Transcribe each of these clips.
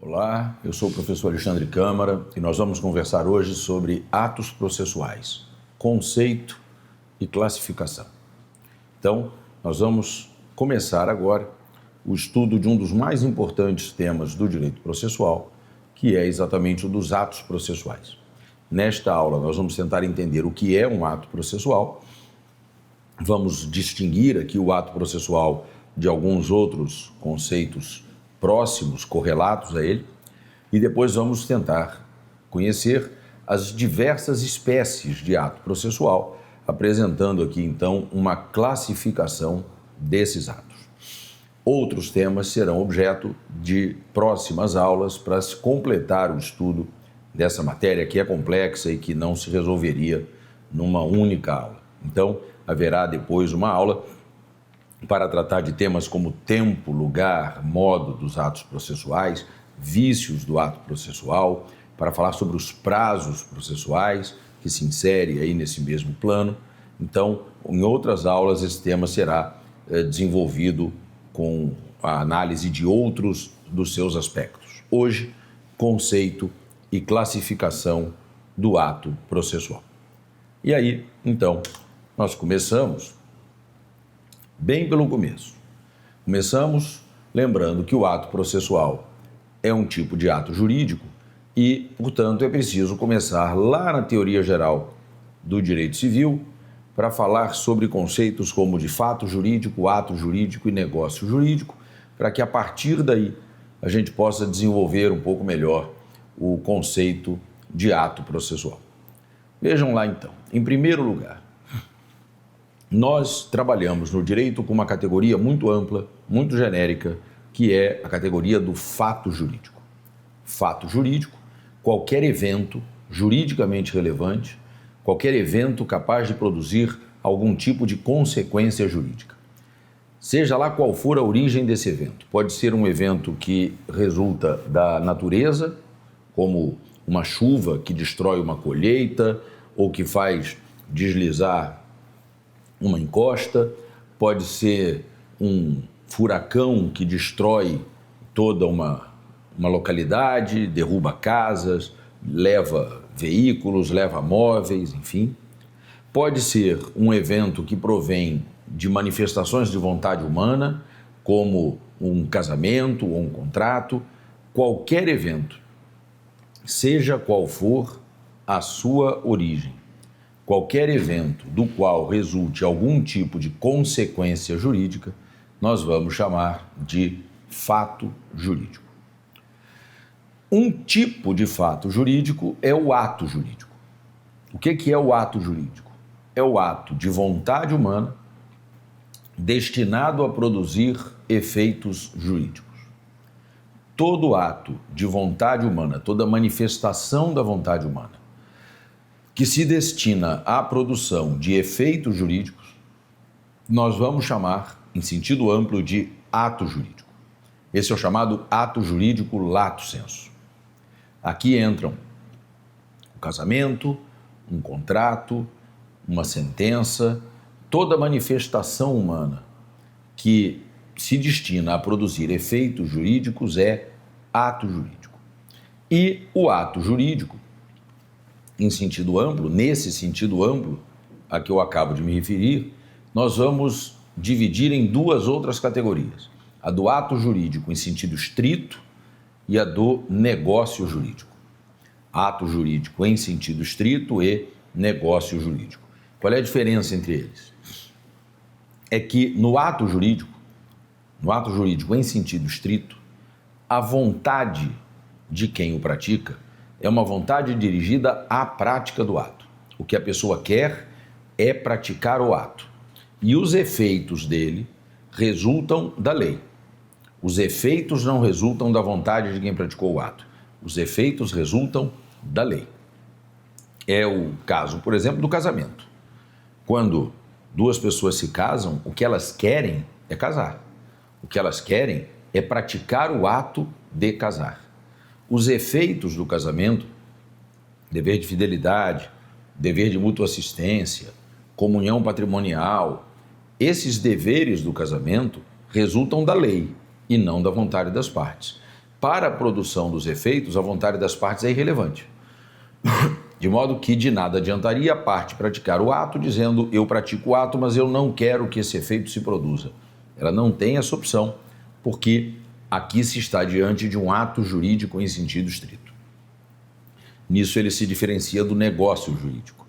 Olá, eu sou o professor Alexandre Câmara e nós vamos conversar hoje sobre atos processuais, conceito e classificação. Então, nós vamos começar agora o estudo de um dos mais importantes temas do direito processual, que é exatamente o dos atos processuais. Nesta aula, nós vamos tentar entender o que é um ato processual, vamos distinguir aqui o ato processual de alguns outros conceitos próximos, correlatos a ele, e depois vamos tentar conhecer as diversas espécies de ato processual, apresentando aqui então uma classificação desses atos. Outros temas serão objeto de próximas aulas para se completar o estudo dessa matéria que é complexa e que não se resolveria numa única aula. Então, haverá depois uma aula para tratar de temas como tempo, lugar, modo dos atos processuais, vícios do ato processual, para falar sobre os prazos processuais, que se insere aí nesse mesmo plano. Então, em outras aulas, esse tema será desenvolvido com a análise de outros dos seus aspectos. Hoje, conceito e classificação do ato processual. E aí, então, nós começamos bem pelo começo. Começamos lembrando que o ato processual é um tipo de ato jurídico e, portanto, é preciso começar lá na teoria geral do direito civil para falar sobre conceitos como de fato jurídico, ato jurídico e negócio jurídico, para que a partir daí a gente possa desenvolver um pouco melhor o conceito de ato processual. Vejam lá então. Em primeiro lugar, nós trabalhamos no direito com uma categoria muito ampla, muito genérica, que é a categoria do fato jurídico. Fato jurídico, qualquer evento juridicamente relevante, qualquer evento capaz de produzir algum tipo de consequência jurídica. Seja lá qual for a origem desse evento, pode ser um evento que resulta da natureza, como uma chuva que destrói uma colheita ou que faz deslizar uma encosta, pode ser um furacão que destrói toda uma localidade, derruba casas, leva veículos, leva móveis, enfim. Pode ser um evento que provém de manifestações de vontade humana, como um casamento ou um contrato. Qualquer evento, seja qual for a sua origem, qualquer evento do qual resulte algum tipo de consequência jurídica, nós vamos chamar de fato jurídico. Um tipo de fato jurídico é o ato jurídico. O que é o ato jurídico? É o ato de vontade humana destinado a produzir efeitos jurídicos. Todo ato de vontade humana, toda manifestação da vontade humana, que se destina à produção de efeitos jurídicos, nós vamos chamar, em sentido amplo, de ato jurídico. Esse é o chamado ato jurídico lato sensu. Aqui entram o casamento, um contrato, uma sentença, toda manifestação humana que se destina a produzir efeitos jurídicos é ato jurídico. E o ato jurídico, em sentido amplo, nesse sentido amplo a que eu acabo de me referir, nós vamos dividir em duas outras categorias. A do ato jurídico em sentido estrito e a do negócio jurídico. Ato jurídico em sentido estrito e negócio jurídico. Qual é a diferença entre eles? É que no ato jurídico em sentido estrito, a vontade de quem o pratica é uma vontade dirigida à prática do ato. O que a pessoa quer é praticar o ato. E os efeitos dele resultam da lei. Os efeitos não resultam da vontade de quem praticou o ato. Os efeitos resultam da lei. É o caso, por exemplo, do casamento. Quando duas pessoas se casam, o que elas querem é casar. O que elas querem é praticar o ato de casar. Os efeitos do casamento, dever de fidelidade, dever de mútua assistência, comunhão patrimonial, esses deveres do casamento resultam da lei e não da vontade das partes. Para a produção dos efeitos, a vontade das partes é irrelevante. De modo que de nada adiantaria a parte praticar o ato dizendo eu pratico o ato, mas eu não quero que esse efeito se produza. Ela não tem essa opção, porque aqui se está diante de um ato jurídico em sentido estrito. Nisso ele se diferencia do negócio jurídico.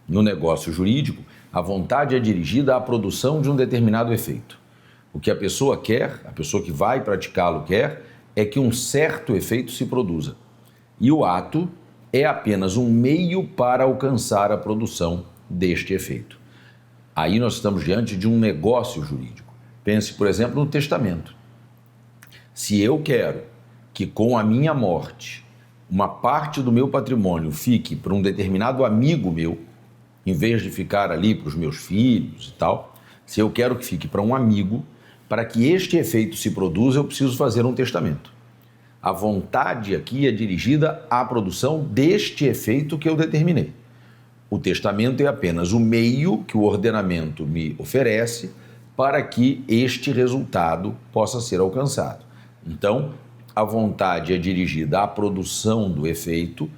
No negócio jurídico, a vontade é dirigida à produção de um determinado efeito. O que a pessoa quer, a pessoa que vai praticá-lo quer, é que um certo efeito se produza. E o ato é apenas um meio para alcançar a produção deste efeito. Aí nós estamos diante de um negócio jurídico. Pense, por exemplo, no testamento. Se eu quero que com a minha morte uma parte do meu patrimônio fique para um determinado amigo meu, em vez de ficar ali para os meus filhos e tal, se eu quero que fique para um amigo, para que este efeito se produza, eu preciso fazer um testamento. A vontade aqui é dirigida à produção deste efeito que eu determinei. O testamento é apenas o meio que o ordenamento me oferece para que este resultado possa ser alcançado. Então, a vontade é dirigida à produção do efeito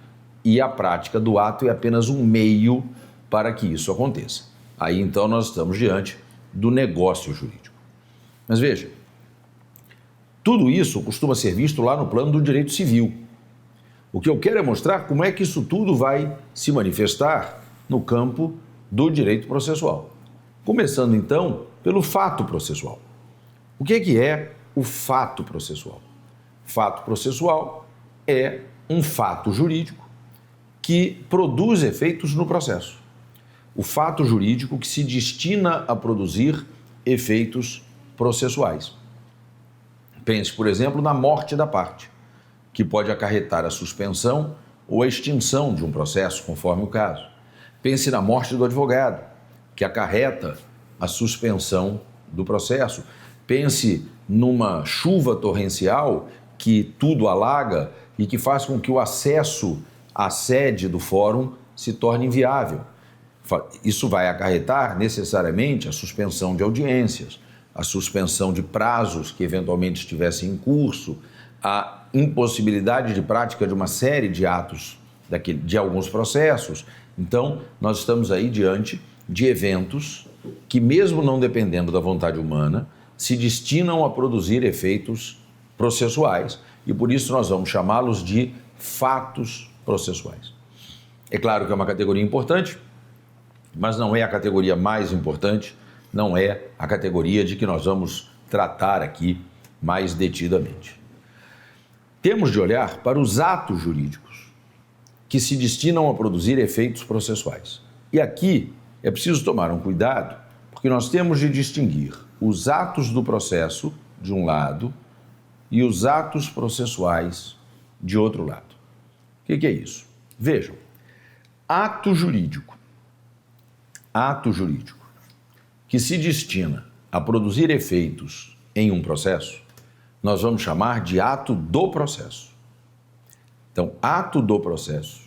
e a prática do ato é apenas um meio para que isso aconteça. Aí, então, nós estamos diante do negócio jurídico. Mas veja, tudo isso costuma ser visto lá no plano do direito civil. O que eu quero é mostrar como é que isso tudo vai se manifestar no campo do direito processual. Começando, então, pelo fato processual. O que é o fato processual? Fato processual é um fato jurídico que produz efeitos no processo. O fato jurídico que se destina a produzir efeitos processuais. Pense, por exemplo, na morte da parte, que pode acarretar a suspensão ou a extinção de um processo, conforme o caso. Pense na morte do advogado, que acarreta a suspensão do processo. Pense numa chuva torrencial que tudo alaga e que faz com que o acesso à sede do fórum se torne inviável. Isso vai acarretar necessariamente a suspensão de audiências, a suspensão de prazos que eventualmente estivessem em curso, a impossibilidade de prática de uma série de atos de alguns processos. Então, nós estamos aí diante de eventos que, mesmo não dependendo da vontade humana, se destinam a produzir efeitos processuais e por isso nós vamos chamá-los de fatos processuais. É claro que é uma categoria importante, mas não é a categoria mais importante, não é a categoria de que nós vamos tratar aqui mais detidamente. Temos de olhar para os atos jurídicos que se destinam a produzir efeitos processuais. E aqui é preciso tomar um cuidado, porque nós temos de distinguir os atos do processo, de um lado, e os atos processuais, de outro lado. O que é isso? Vejam, ato jurídico que se destina a produzir efeitos em um processo, nós vamos chamar de ato do processo. Então, ato do processo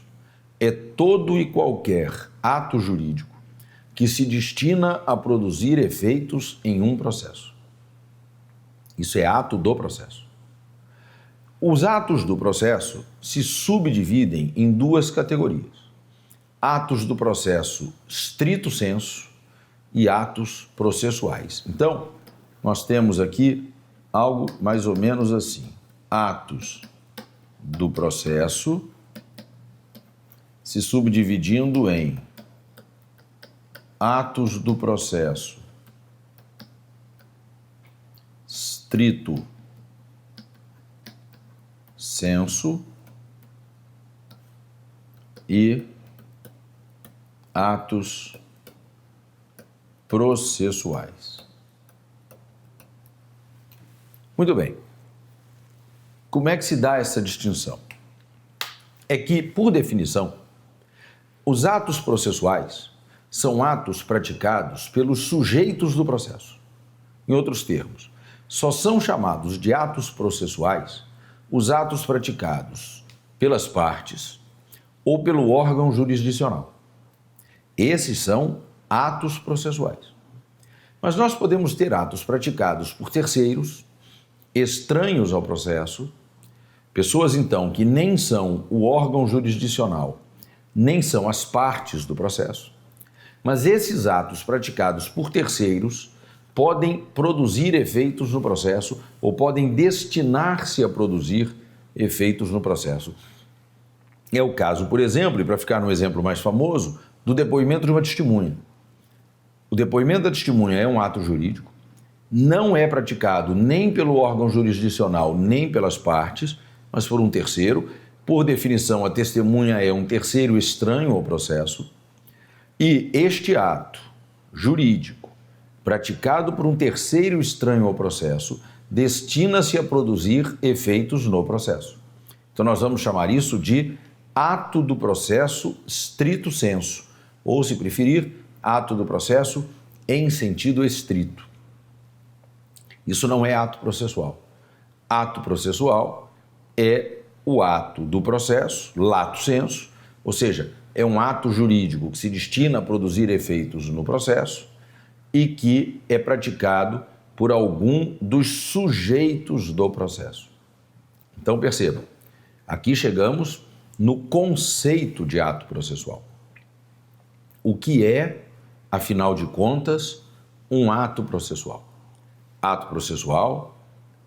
é todo e qualquer ato jurídico que se destina a produzir efeitos em um processo. Isso é ato do processo. Os atos do processo se subdividem em duas categorias: atos do processo stricto sensu e atos processuais. Então, nós temos aqui algo mais ou menos assim: atos do processo se subdividindo em atos do processo stricto sensu e atos processuais. Muito bem. Como é que se dá essa distinção? É que, por definição, os atos processuais são atos praticados pelos sujeitos do processo. Em outros termos, só são chamados de atos processuais os atos praticados pelas partes ou pelo órgão jurisdicional. Esses são atos processuais. Mas nós podemos ter atos praticados por terceiros, estranhos ao processo, Pessoas, então, que nem são o órgão jurisdicional, nem são as partes do processo, mas esses atos praticados por terceiros podem produzir efeitos no processo ou podem destinar-se a produzir efeitos no processo. É o caso, por exemplo, e para ficar no exemplo mais famoso, do depoimento de uma testemunha. O depoimento da testemunha é um ato jurídico, não é praticado nem pelo órgão jurisdicional, nem pelas partes, mas por um terceiro. Por definição, a testemunha é um terceiro estranho ao processo. E este ato jurídico, praticado por um terceiro estranho ao processo, destina-se a produzir efeitos no processo. Então, nós vamos chamar isso de ato do processo stricto sensu, ou, se preferir, ato do processo em sentido estrito. Isso não é ato processual. Ato processual é o ato do processo, lato sensu, ou seja, é um ato jurídico que se destina a produzir efeitos no processo e que é praticado por algum dos sujeitos do processo. Então, percebam, aqui chegamos no conceito de ato processual. O que é, afinal de contas, um ato processual? Ato processual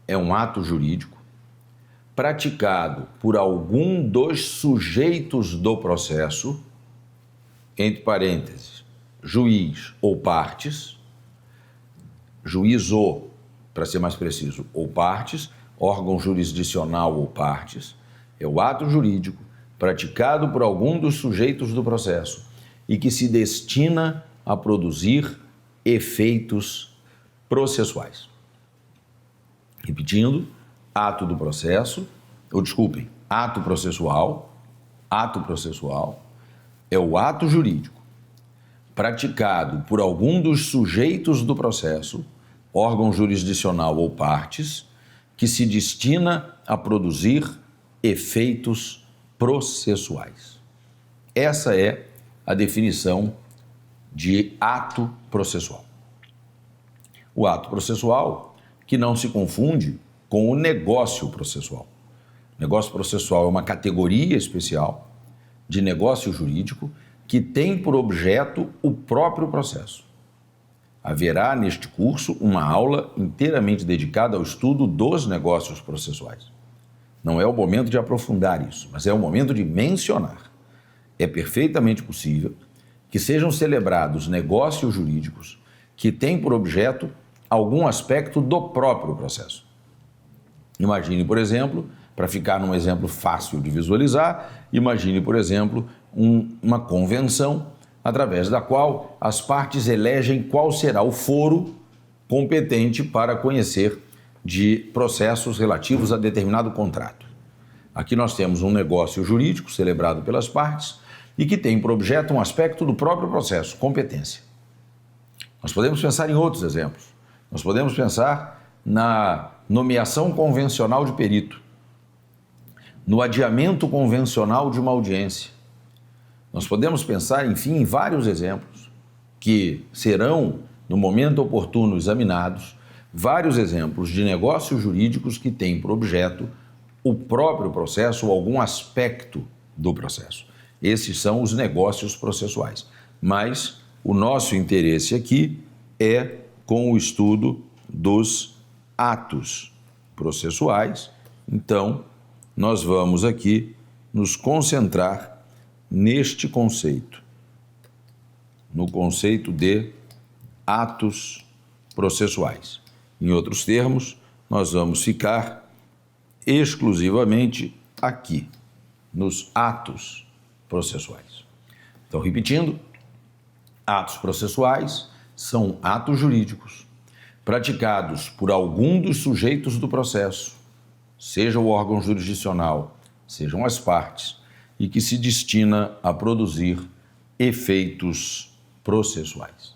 é um ato jurídico praticado por algum dos sujeitos do processo, entre parênteses, juiz ou partes, juiz ou, para ser mais preciso, ou partes, órgão jurisdicional ou partes, é o ato jurídico praticado por algum dos sujeitos do processo e que se destina a produzir efeitos processuais. Repetindo, ato do processo, ato processual é o ato jurídico praticado por algum dos sujeitos do processo, órgão jurisdicional ou partes, que se destina a produzir efeitos processuais. Essa é a definição de ato processual. O ato processual que não se confunde com o negócio processual. O negócio processual é uma categoria especial de negócio jurídico que tem por objeto o próprio processo. Haverá neste curso uma aula inteiramente dedicada ao estudo dos negócios processuais. Não é o momento de aprofundar isso, mas é o momento de mencionar. É perfeitamente possível que sejam celebrados negócios jurídicos que têm por objeto algum aspecto do próprio processo. Imagine, por exemplo, para ficar num exemplo fácil de visualizar, imagine, por exemplo, uma convenção através da qual as partes elegem qual será o foro competente para conhecer de processos relativos a determinado contrato. Aqui nós temos um negócio jurídico celebrado pelas partes e que tem por objeto um aspecto do próprio processo, competência. Nós podemos pensar em outros exemplos. Nós podemos pensar na nomeação convencional de perito, no adiamento convencional de uma audiência. Nós podemos pensar, enfim, em vários exemplos que serão, no momento oportuno, examinados, vários exemplos de negócios jurídicos que têm por objeto o próprio processo ou algum aspecto do processo. Esses são os negócios processuais. Mas o nosso interesse aqui é com o estudo dos atos processuais. Então, nós vamos aqui nos concentrar neste conceito, no conceito de atos processuais. Em outros termos, nós vamos ficar exclusivamente aqui, nos atos processuais. Então, repetindo, atos processuais são atos jurídicos praticados por algum dos sujeitos do processo, seja o órgão jurisdicional, sejam as partes, e que se destina a produzir efeitos processuais.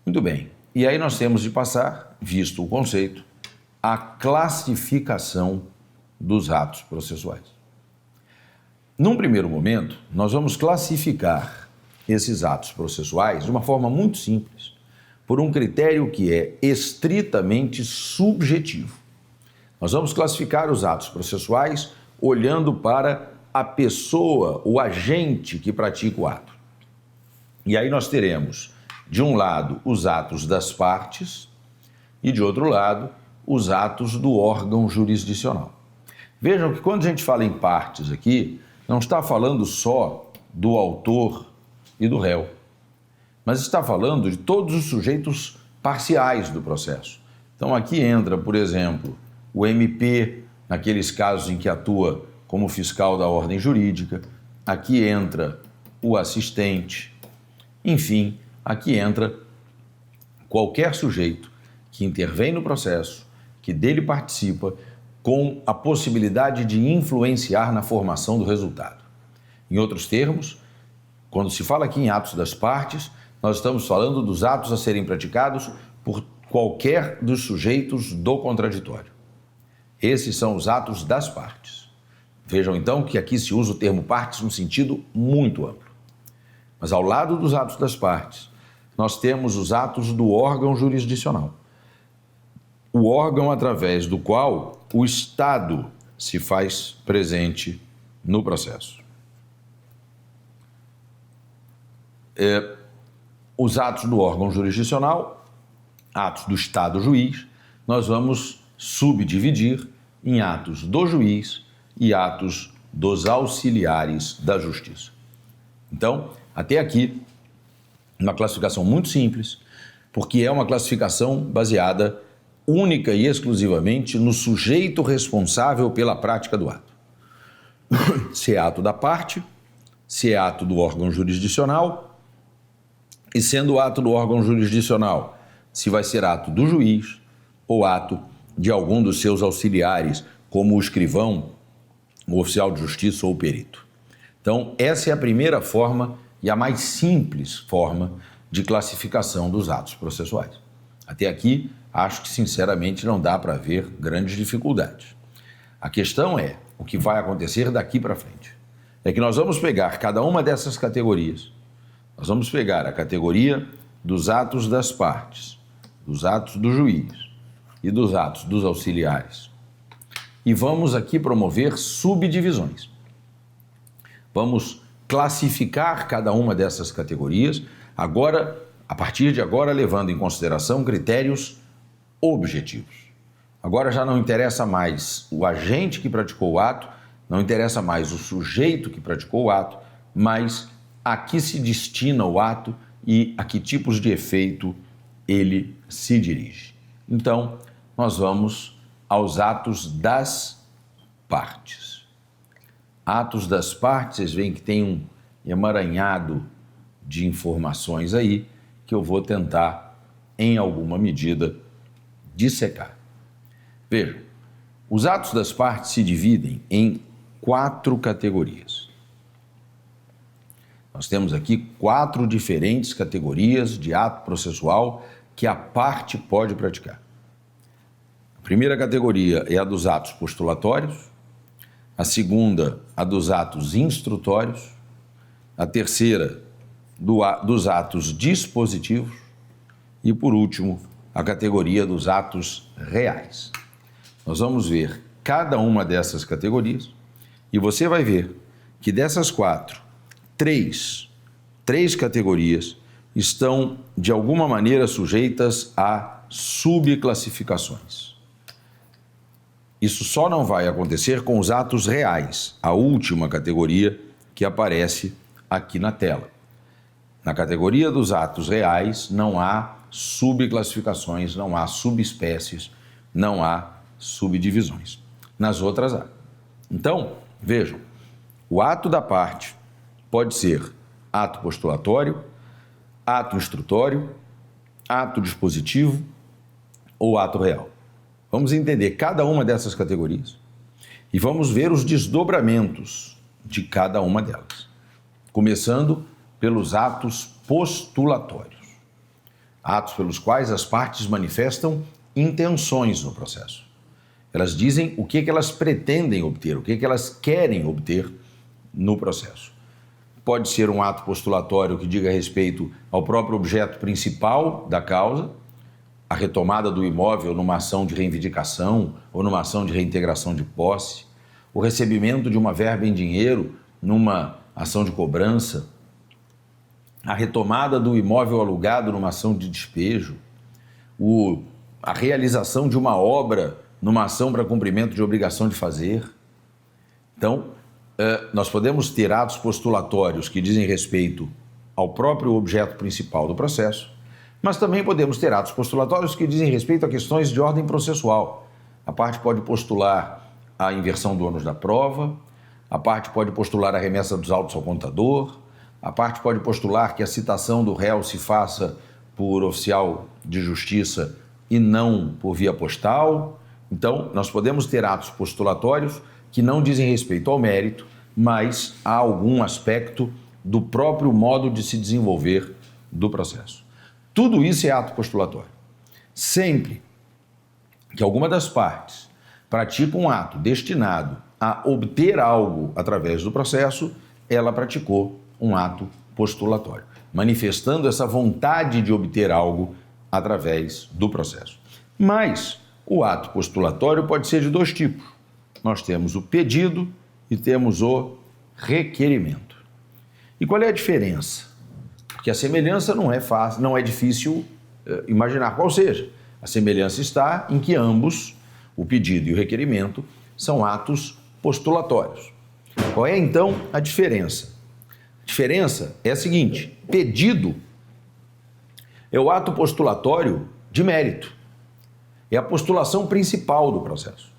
Muito bem, e aí nós temos de passar, visto o conceito, a classificação dos atos processuais. Num primeiro momento, nós vamos classificar esses atos processuais de uma forma muito simples, por um critério que é estritamente subjetivo. Nós vamos classificar os atos processuais olhando para a pessoa, o agente que pratica o ato. E aí nós teremos, de um lado, os atos das partes e, de outro lado, os atos do órgão jurisdicional. Vejam que quando a gente fala em partes aqui, não está falando só do autor e do réu, mas está falando de todos os sujeitos parciais do processo. Então aqui entra, por exemplo, o MP, naqueles casos em que atua como fiscal da ordem jurídica, aqui entra o assistente, enfim, aqui entra qualquer sujeito que intervém no processo, que dele participa, com a possibilidade de influenciar na formação do resultado. Em outros termos, quando se fala aqui em atos das partes, nós estamos falando dos atos a serem praticados por qualquer dos sujeitos do contraditório. Esses são os atos das partes. Vejam então que aqui se usa o termo partes num sentido muito amplo. Mas ao lado dos atos das partes, nós temos os atos do órgão jurisdicional. O órgão através do qual o Estado se faz presente no processo. Os atos do órgão jurisdicional, atos do Estado juiz, nós vamos subdividir em atos do juiz e atos dos auxiliares da justiça. Então, até aqui, uma classificação muito simples, porque é uma classificação baseada única e exclusivamente no sujeito responsável pela prática do ato. Se é ato da parte, se é ato do órgão jurisdicional, e sendo o ato do órgão jurisdicional, se vai ser ato do juiz ou ato de algum dos seus auxiliares, como o escrivão, o oficial de justiça ou o perito. Então, essa é a primeira forma e a mais simples forma de classificação dos atos processuais. Até aqui, acho que, sinceramente, não dá para ver grandes dificuldades. A questão é o que vai acontecer daqui para frente. É que nós vamos pegar cada uma dessas categorias. Nós vamos pegar a categoria dos atos das partes, dos atos do juiz e dos atos dos auxiliares. E vamos aqui promover subdivisões. Vamos classificar cada uma dessas categorias, agora, a partir de agora, levando em consideração critérios objetivos. Agora já não interessa mais o agente que praticou o ato, não interessa mais o sujeito que praticou o ato, mas a que se destina o ato e a que tipos de efeito ele se dirige. Então, nós vamos aos atos das partes. Atos das partes, vocês veem que tem um emaranhado de informações aí que eu vou tentar, em alguma medida, dissecar. Vejam, os atos das partes se dividem em 4 categorias. Nós temos aqui 4 diferentes categorias de ato processual que a parte pode praticar. A primeira categoria é a dos atos postulatórios, a segunda, a dos atos instrutórios, a terceira, dos atos dispositivos e, por último, a categoria dos atos reais. Nós vamos ver cada uma dessas categorias e você vai ver que dessas 4, 3 categorias estão, de alguma maneira, sujeitas a subclassificações. Isso só não vai acontecer com os atos reais, a última categoria que aparece aqui na tela. Na categoria dos atos reais não há subclassificações, não há subespécies, não há subdivisões. Nas outras há. Então, vejam, o ato da parte pode ser ato postulatório, ato instrutório, ato dispositivo ou ato real. Vamos entender cada uma dessas categorias e vamos ver os desdobramentos de cada uma delas, começando pelos atos postulatórios, atos pelos quais as partes manifestam intenções no processo. Elas dizem o que elas pretendem obter, o que elas querem obter no processo. Pode ser um ato postulatório que diga respeito ao próprio objeto principal da causa, a retomada do imóvel numa ação de reivindicação ou numa ação de reintegração de posse, o recebimento de uma verba em dinheiro numa ação de cobrança, a retomada do imóvel alugado numa ação de despejo, a realização de uma obra numa ação para cumprimento de obrigação de fazer. Então, nós podemos ter atos postulatórios que dizem respeito ao próprio objeto principal do processo, mas também podemos ter atos postulatórios que dizem respeito a questões de ordem processual. A parte pode postular a inversão do ônus da prova, a parte pode postular a remessa dos autos ao contador, a parte pode postular que a citação do réu se faça por oficial de justiça e não por via postal. Então, nós podemos ter atos postulatórios que não dizem respeito ao mérito, mas a algum aspecto do próprio modo de se desenvolver do processo. Tudo isso é ato postulatório. Sempre que alguma das partes pratica um ato destinado a obter algo através do processo, ela praticou um ato postulatório, manifestando essa vontade de obter algo através do processo. Mas o ato postulatório pode ser de dois tipos. Nós temos o pedido e temos o requerimento. E qual é a diferença? Porque a semelhança não é fácil, não é difícil imaginar qual seja. A semelhança está em que ambos, o pedido e o requerimento, são atos postulatórios. Qual é então a diferença? A diferença é a seguinte: pedido é o ato postulatório de mérito. É a postulação principal do processo.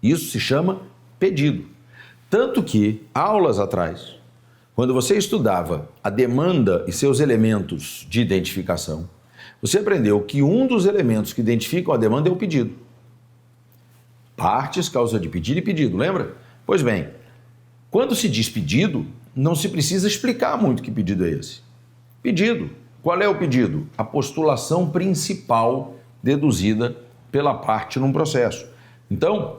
Isso se chama pedido. Tanto que, aulas atrás, quando você estudava a demanda e seus elementos de identificação, você aprendeu que um dos elementos que identificam a demanda é o pedido. Partes, causa de pedido e pedido, lembra? Pois bem, quando se diz pedido, não se precisa explicar muito que pedido é esse. Pedido. Qual é o pedido? A postulação principal deduzida pela parte num processo. Então,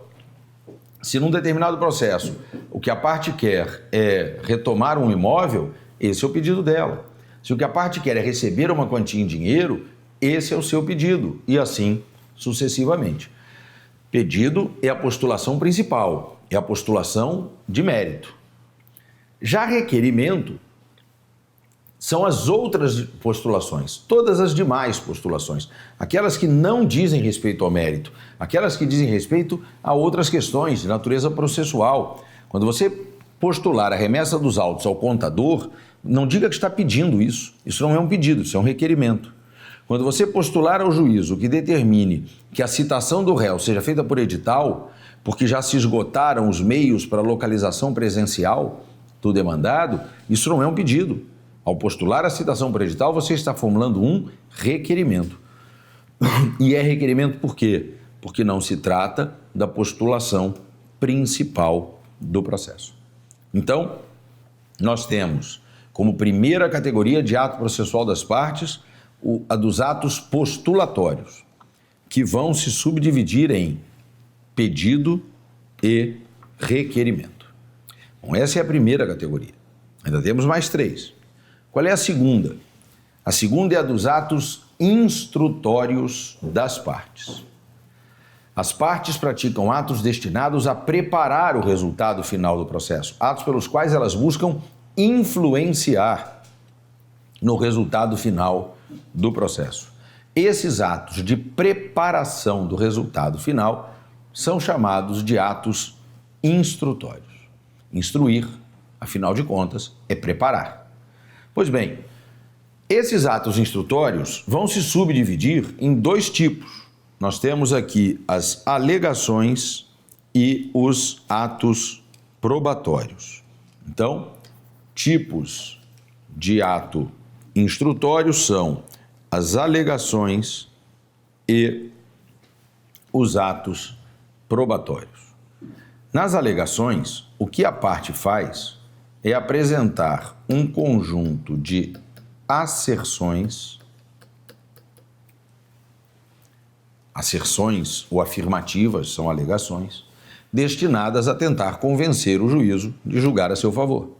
se num determinado processo o que a parte quer é retomar um imóvel, esse é o pedido dela. Se o que a parte quer é receber uma quantia em dinheiro, esse é o seu pedido, e assim sucessivamente. Pedido é a postulação principal, é a postulação de mérito. Já requerimento são as outras postulações, todas as demais postulações, aquelas que não dizem respeito ao mérito, aquelas que dizem respeito a outras questões de natureza processual. Quando você postular a remessa dos autos ao contador, não diga que está pedindo isso não é um pedido, isso é um requerimento. Quando você postular ao juízo que determine que a citação do réu seja feita por edital, porque já se esgotaram os meios para localização presencial do demandado, isso não é um pedido. Ao postular a citação por edital, você está formulando um requerimento. E é requerimento por quê? Porque não se trata da postulação principal do processo. Então, nós temos como primeira categoria de ato processual das partes a dos atos postulatórios, que vão se subdividir em pedido e requerimento. Bom, essa é a primeira categoria. Ainda temos mais três. Qual é a segunda? A segunda é a dos atos instrutórios das partes. As partes praticam atos destinados a preparar o resultado final do processo, atos pelos quais elas buscam influenciar no resultado final do processo. Esses atos de preparação do resultado final são chamados de atos instrutórios. Instruir, afinal de contas, é preparar. Pois bem, esses atos instrutórios vão se subdividir em dois tipos. Nós temos aqui as alegações e os atos probatórios. Então, tipos de ato instrutório são as alegações e os atos probatórios. Nas alegações, o que a parte faz é apresentar um conjunto de asserções ou afirmativas, são alegações, destinadas a tentar convencer o juízo de julgar a seu favor.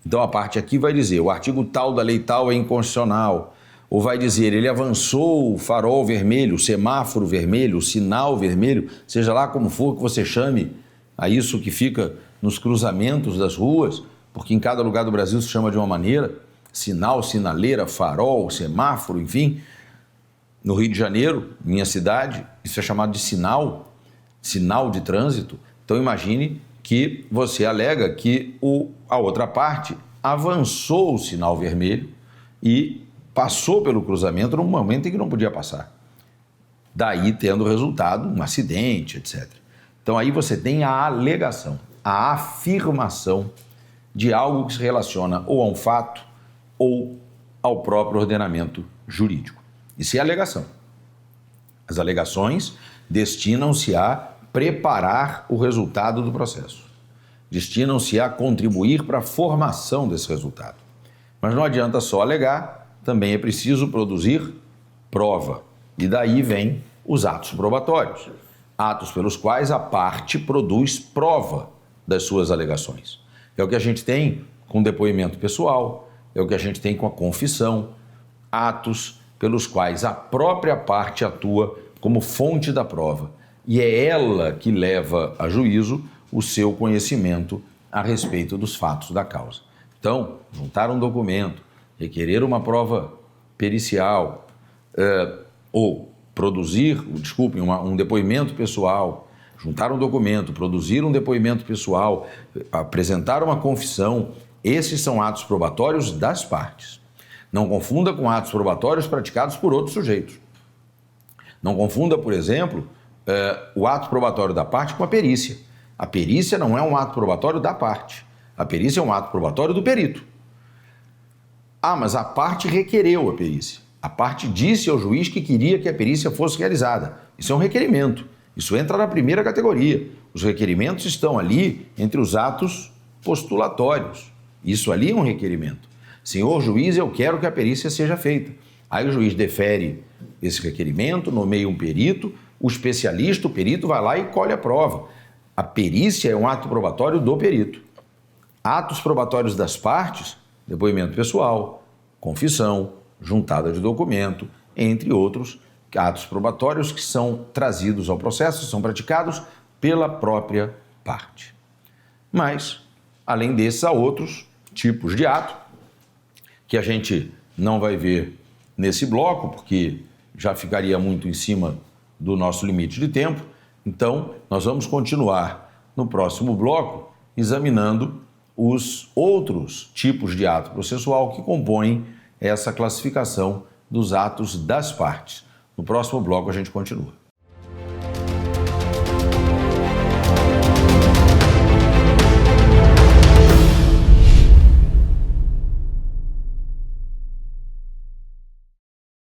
Então a parte aqui vai dizer: o artigo tal da lei tal é inconstitucional, ou vai dizer ele avançou o farol vermelho, o semáforo vermelho, o sinal vermelho, seja lá como for que você chame a isso que fica nos cruzamentos das ruas, porque em cada lugar do Brasil se chama de uma maneira, sinal, sinaleira, farol, semáforo, enfim. No Rio de Janeiro, minha cidade, isso é chamado de sinal de trânsito. Então imagine que você alega que a outra parte avançou o sinal vermelho e passou pelo cruzamento num momento em que não podia passar. Daí tendo resultado um acidente, etc. Então aí você tem a alegação, a afirmação de algo que se relaciona ou a um fato ou ao próprio ordenamento jurídico. Isso é alegação. As alegações destinam-se a preparar o resultado do processo. Destinam-se a contribuir para a formação desse resultado. Mas não adianta só alegar, também é preciso produzir prova. E daí vem os atos probatórios. Atos pelos quais a parte produz prova das suas alegações. É o que a gente tem com depoimento pessoal, é o que a gente tem com a confissão, atos pelos quais a própria parte atua como fonte da prova. E é ela que leva a juízo o seu conhecimento a respeito dos fatos da causa. Então, juntar um documento, requerer uma prova pericial, ou produzir, um depoimento pessoal, juntar um documento, produzir um depoimento pessoal, apresentar uma confissão, esses são atos probatórios das partes. Não confunda com atos probatórios praticados por outros sujeitos. Não confunda, por exemplo, o ato probatório da parte com a perícia. A perícia não é um ato probatório da parte. A perícia é um ato probatório do perito. Ah, mas a parte requereu a perícia. A parte disse ao juiz que queria que a perícia fosse realizada. Isso é um requerimento. Isso entra na primeira categoria. Os requerimentos estão ali entre os atos postulatórios. Isso ali é um requerimento. Senhor juiz, eu quero que a perícia seja feita. Aí o juiz defere esse requerimento, nomeia um perito, o especialista, o perito, vai lá e colhe a prova. A perícia é um ato probatório do perito. Atos probatórios das partes, depoimento pessoal, confissão, juntada de documento, entre outros atos probatórios que são trazidos ao processo, são praticados pela própria parte. Mas, além desses, há outros tipos de ato que a gente não vai ver nesse bloco, porque já ficaria muito em cima do nosso limite de tempo. Então, nós vamos continuar no próximo bloco examinando os outros tipos de ato processual que compõem essa classificação dos atos das partes. No próximo bloco a gente continua.